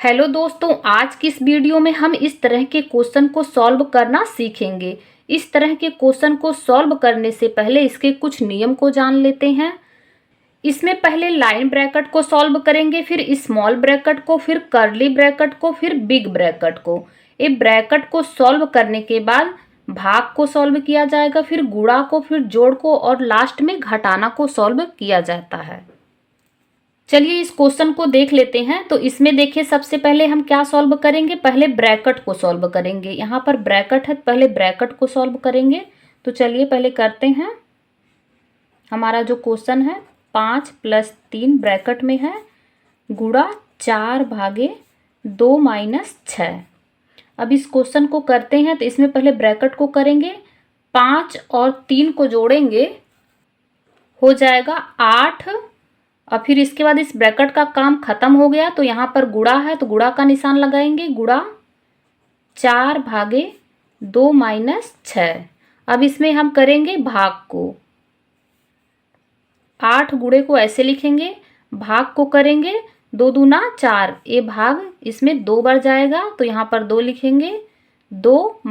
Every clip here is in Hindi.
हेलो दोस्तों, आज की इस वीडियो में हम इस तरह के क्वेश्चन को सॉल्व करना सीखेंगे। इस तरह के क्वेश्चन को सॉल्व करने से पहले इसके कुछ नियम को जान लेते हैं। इसमें पहले लाइन ब्रैकेट को सॉल्व करेंगे, फिर स्मॉल ब्रैकेट को, फिर कर्ली ब्रैकेट को, फिर बिग ब्रैकेट को। ये ब्रैकेट को सॉल्व करने के बाद भाग को सॉल्व किया जाएगा, फिर गुणा को, फिर जोड़ को और लास्ट में घटाना को सॉल्व किया जाता है। चलिए इस क्वेश्चन को देख लेते हैं। तो इसमें देखिए, सबसे पहले हम क्या सॉल्व करेंगे, पहले ब्रैकेट को सॉल्व करेंगे। यहाँ पर ब्रैकेट है, पहले ब्रैकेट को सॉल्व करेंगे। तो चलिए पहले करते हैं। हमारा जो क्वेश्चन है 5 + 3 ब्रैकेट में है गुणा 4 भागे 2 - 6। अब इस क्वेश्चन को करते हैं। तो इसमें पहले ब्रैकेट को करेंगे, 5 और 3 को जोड़ेंगे, हो जाएगा 8। और फिर इसके बाद इस ब्रैकेट का काम खत्म हो गया। तो यहाँ पर गुणा है तो गुणा का निशान लगाएंगे, गुणा 4 भागे 2 - 6। अब इसमें हम करेंगे भाग को, 8 गुणे को ऐसे लिखेंगे, भाग को करेंगे 2 दूना 4, ये भाग इसमें 2 बार जाएगा तो यहाँ पर 2 लिखेंगे, 2 -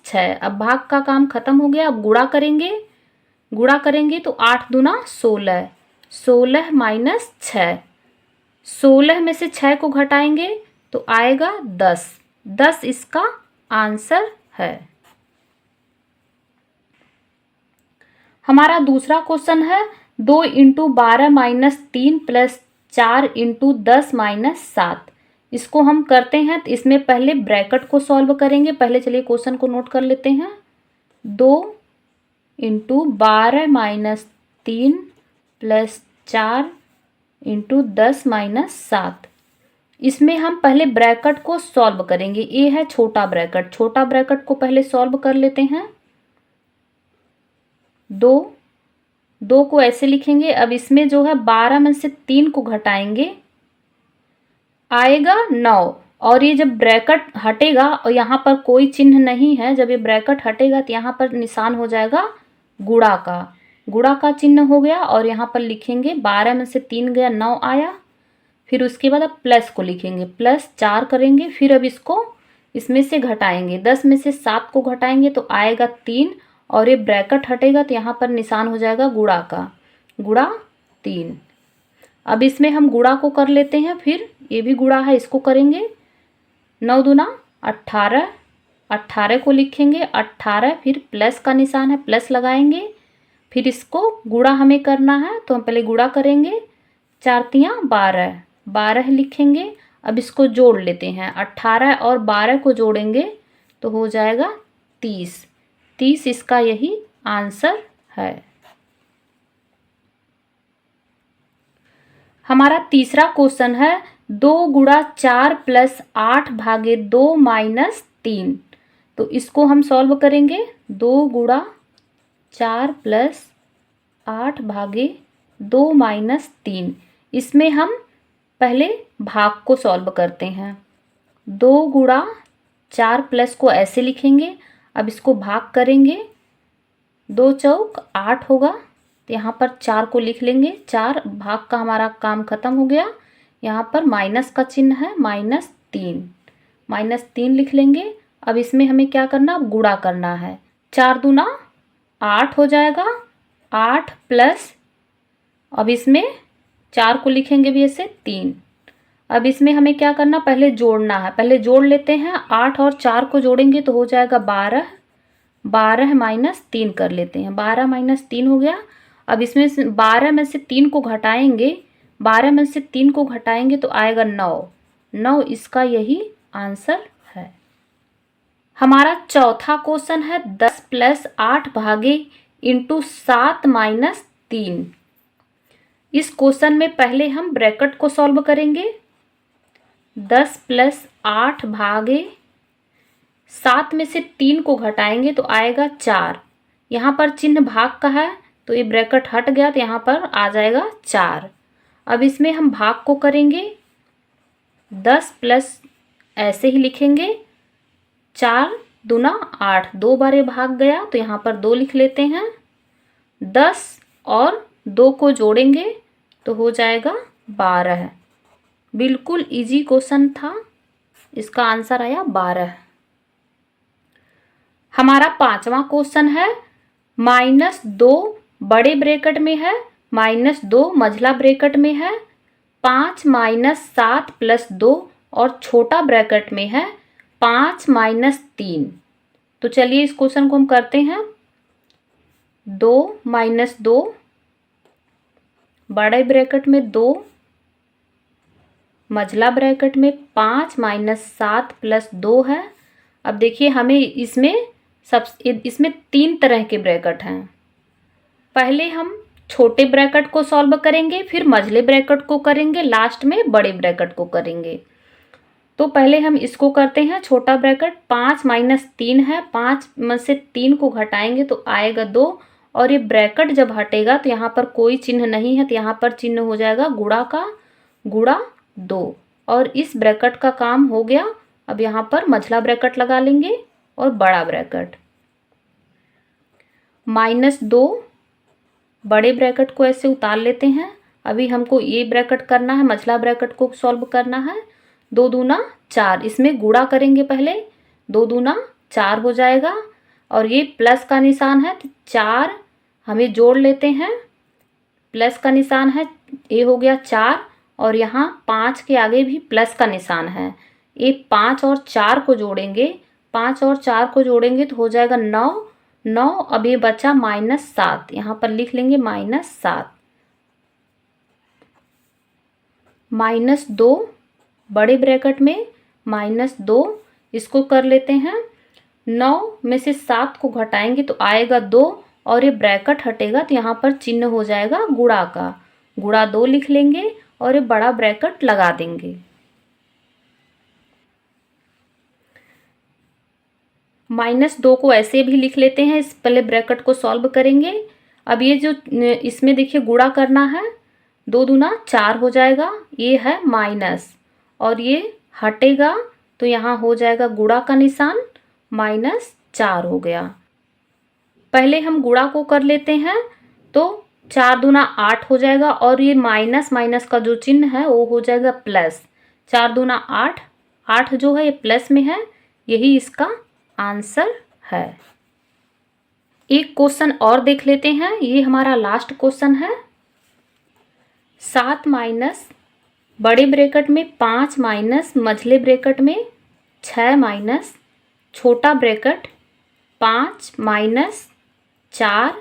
6। अब भाग का काम खत्म हो गया। अब गुणा करेंगे तो 8 दूना 16, 16 - 6, 16 में से 6 को घटाएंगे तो आएगा 10, 10 इसका आंसर है। हमारा दूसरा क्वेश्चन है 2 × 12 - 3 + 4 × 10 - 7। इसको हम करते हैं। तो इसमें पहले ब्रैकेट को सॉल्व करेंगे। पहले चलिए क्वेश्चन को नोट कर लेते हैं। 2 × 12 - 3 + 4 × 10 - 7। इसमें हम पहले ब्रैकेट को सॉल्व करेंगे। ये है छोटा ब्रैकेट, छोटा ब्रैकेट को पहले सॉल्व कर लेते हैं। 2 को ऐसे लिखेंगे। अब इसमें जो है 12 में से 3 को घटाएंगे, आएगा 9। और ये जब ब्रैकेट हटेगा और यहाँ पर कोई चिन्ह नहीं है, जब ये ब्रैकेट हटेगा तो यहाँ पर निशान हो जाएगा गुणा का, गुणा का चिन्ह हो गया। और यहाँ पर लिखेंगे 12 में से 3 गया, 9 आया। फिर उसके बाद अब प्लस को लिखेंगे, +4 करेंगे। फिर अब इसको इसमें से घटाएंगे, 10 में से 7 को घटाएंगे तो आएगा 3। और ये ब्रैकेट हटेगा तो यहाँ पर निशान हो जाएगा गुणा का, गुणा 3। अब इसमें हम गुणा को कर लेते हैं। फिर ये भी गुणा है, इसको करेंगे, 9 दूना 18, 18 को लिखेंगे, 18। फिर प्लस का निशान है, प्लस लगाएंगे। फिर इसको गुणा हमें करना है तो हम पहले गुणा करेंगे, 4 × 3 = 12, 12 लिखेंगे। अब इसको जोड़ लेते हैं, 18 और 12 को जोड़ेंगे तो हो जाएगा 30, 30 इसका यही आंसर है। हमारा तीसरा क्वेश्चन है 2 × 4 + 8 भागे 2 - 3। तो इसको हम सॉल्व करेंगे, 2 × 4 + 8 भागे 2 - 3। इसमें हम पहले भाग को सॉल्व करते हैं। 2 × 4 प्लस को ऐसे लिखेंगे। अब इसको भाग करेंगे, 2 चौक 8 होगा तो यहाँ पर 4 को लिख लेंगे, 4। भाग का हमारा काम खत्म हो गया। यहाँ पर माइनस का चिन्ह है, -3, -3 लिख लेंगे। अब इसमें हमें क्या करना, गुणा करना है, 4 दूना 8 हो जाएगा, 8 प्लस, अब इसमें 4 को लिखेंगे भी ऐसे 3। अब इसमें हमें क्या करना, पहले जोड़ना है, पहले जोड़ लेते हैं। 8 और 4 को जोड़ेंगे तो हो जाएगा 12, 12 - 3 कर लेते हैं, 12 - 3 हो गया। अब इसमें 12 में से 3 को घटाएंगे, 12 में से 3 को घटाएंगे तो आएगा 9, 9 इसका यही आंसर है। हमारा चौथा क्वेश्चन है 10 + 8 भागे × 7 - 3। इस क्वेश्चन में पहले हम ब्रैकेट को सॉल्व करेंगे, 10 + 8 भागे 7 में से 3 को घटाएंगे तो आएगा 4। यहाँ पर चिन्ह भाग का है तो ये ब्रैकेट हट गया तो यहाँ पर आ जाएगा 4। अब इसमें हम भाग को करेंगे, 10 प्लस ऐसे ही लिखेंगे, 4 दूना 8, 2 बार ये भाग गया तो यहाँ पर 2 लिख लेते हैं। 10 और 2 को जोड़ेंगे तो हो जाएगा 12, बिल्कुल इजी क्वेश्चन था। इसका आंसर आया 12। हमारा 5वां क्वेश्चन है, -2 बड़े ब्रैकेट में है, -2 मझला ब्रैकेट में है, 5 - 7 + 2 और छोटा ब्रैकेट में है 5 - 3। तो चलिए इस क्वेश्चन को हम करते हैं। 2 - 2 बड़े ब्रैकेट में 2, मझला ब्रैकेट में 5 - 7 + 2 है। अब देखिए हमें इसमें 3 तरह के ब्रैकेट हैं। पहले हम छोटे ब्रैकेट को सॉल्व करेंगे, फिर मझले ब्रैकेट को करेंगे, लास्ट में बड़े ब्रैकेट को करेंगे। तो पहले हम इसको करते हैं। छोटा ब्रैकेट 5 - 3 है, 5 में से 3 को घटाएंगे तो आएगा 2, और ये ब्रैकेट जब हटेगा तो यहाँ पर कोई चिन्ह नहीं है, तो यहाँ पर चिन्ह हो जाएगा गुणा का, गुणा 2, और इस ब्रैकेट का काम हो गया। अब यहाँ पर मझला ब्रैकेट लगा लेंगे और बड़ा ब्रैकेट। -2 बड़े ब्रैकेट को ऐसे उतार लेते हैं। अभी हमको ये ब्रैकेट करना है, मझला ब्रैकेट को सॉल्व करना है। 2 दूना 4, इसमें गुणा करेंगे पहले, 2 दूना 4 हो जाएगा, और ये प्लस का निशान है तो 4 हमें जोड़ लेते हैं। प्लस का निशान है, ये हो गया 4, और यहाँ 5 के आगे भी प्लस का निशान है। ये 5 और 4 को जोड़ेंगे, 5 और 4 को जोड़ेंगे तो हो जाएगा 9। अब ये बचा -7, यहाँ पर लिख लेंगे -7। -2 बड़े ब्रैकेट में -2, इसको कर लेते हैं। 9 में से 7 को घटाएंगे तो आएगा 2, और ये ब्रैकेट हटेगा तो यहाँ पर चिन्ह हो जाएगा गुणा का, गुणा 2 लिख लेंगे और ये बड़ा ब्रैकेट लगा देंगे। -2 को ऐसे भी लिख लेते हैं, इस पहले ब्रैकेट को सॉल्व करेंगे। अब ये जो इसमें देखिए गुणा करना है, 2 दूना 4 हो जाएगा, ये है माइनस, और ये हटेगा तो यहाँ हो जाएगा गुणा का निशान, -4 हो गया। पहले हम गुणा को कर लेते हैं, तो 4 दूना 8 हो जाएगा, और ये माइनस माइनस का जो चिन्ह है वो हो जाएगा प्लस। 4 दूना 8, 8 जो है ये प्लस में है, यही इसका आंसर है। एक क्वेश्चन और देख लेते हैं, ये हमारा लास्ट क्वेश्चन है। 7 माइनस बड़े ब्रैकेट में 5 माइनस मझले ब्रैकेट में 6 माइनस छोटा ब्रैकेट 5 माइनस 4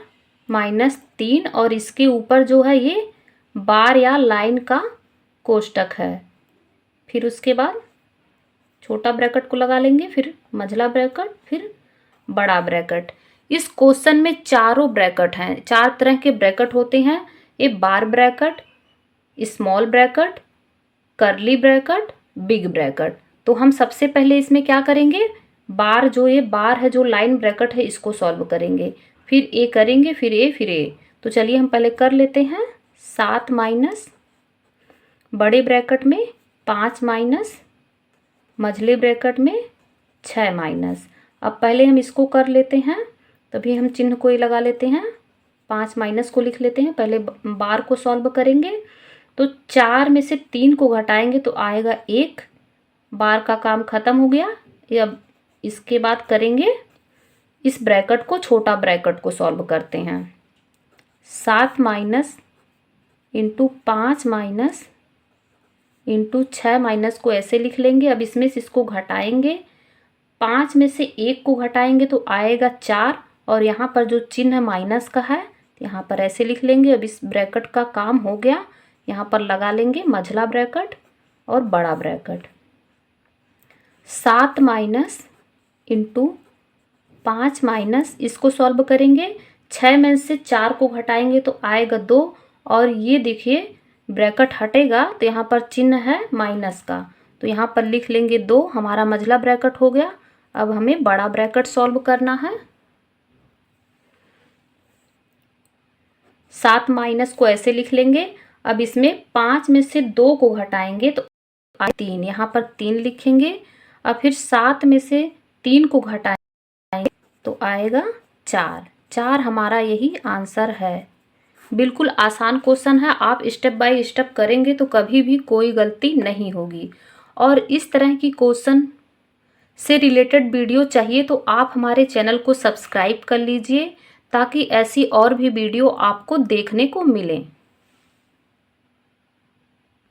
माइनस 3, और इसके ऊपर जो है ये बार या लाइन का कोष्टक है। फिर उसके बाद छोटा ब्रैकेट को लगा लेंगे, फिर मझला ब्रैकेट, फिर बड़ा ब्रैकेट। इस क्वेश्चन में चारों ब्रैकेट हैं, 4 तरह के ब्रैकेट होते हैं। ये bar bracket, small bracket, curly bracket, big bracket. तो हम सबसे पहले इसमें क्या करेंगे, बार, जो ये बार है, जो लाइन ब्रैकेट है, इसको सॉल्व करेंगे, फिर ए करेंगे, फिर ए, फिर ए। तो चलिए हम पहले कर लेते हैं। 7 माइनस बड़े ब्रैकेट में 5 माइनस मझले ब्रैकेट में 6 माइनस। अब पहले हम इसको कर लेते हैं, तभी हम चिन्ह को ही लगा लेते हैं। 5 माइनस को लिख लेते हैं, पहले बार को सॉल्व करेंगे। तो 4 में से 3 को घटाएंगे तो आएगा 1, बार का काम खत्म हो गया। अब इसके बाद करेंगे इस ब्रैकेट को, छोटा ब्रैकेट को सॉल्व करते हैं। 7 minus into 5 minus into 6 minus को ऐसे लिख लेंगे। अब इसमें से इसको घटाएंगे, 5 में से 1 को घटाएंगे तो आएगा 4, और यहाँ पर जो चिन्ह माइनस का है यहाँ पर ऐसे लिख लेंगे। अब इस ब्रैकेट का काम हो गया, यहाँ पर लगा लेंगे मझला ब्रैकेट और बड़ा ब्रैकेट। 7 माइनस इंटू 5 माइनस, इसको सॉल्व करेंगे, 6 में से 4 को घटाएंगे तो आएगा 2, और ये देखिए ब्रैकेट हटेगा तो यहाँ पर चिन्ह है माइनस का, तो यहाँ पर लिख लेंगे 2, हमारा मझला ब्रैकेट हो गया। अब हमें बड़ा ब्रैकेट सॉल्व करना है। 7 माइनस को ऐसे लिख लेंगे। अब इसमें 5 में से 2 को घटाएंगे तो 3, यहाँ पर 3 लिखेंगे। अब फिर 7 में से 3 को घटाएंगे तो आएगा 4, 4 हमारा यही आंसर है। बिल्कुल आसान क्वेश्चन है, आप स्टेप बाय स्टेप करेंगे तो कभी भी कोई गलती नहीं होगी। और इस तरह की क्वेश्चन से रिलेटेड वीडियो चाहिए तो आप हमारे चैनल को सब्सक्राइब कर लीजिए ताकि ऐसी और भी वीडियो आपको देखने को मिलें।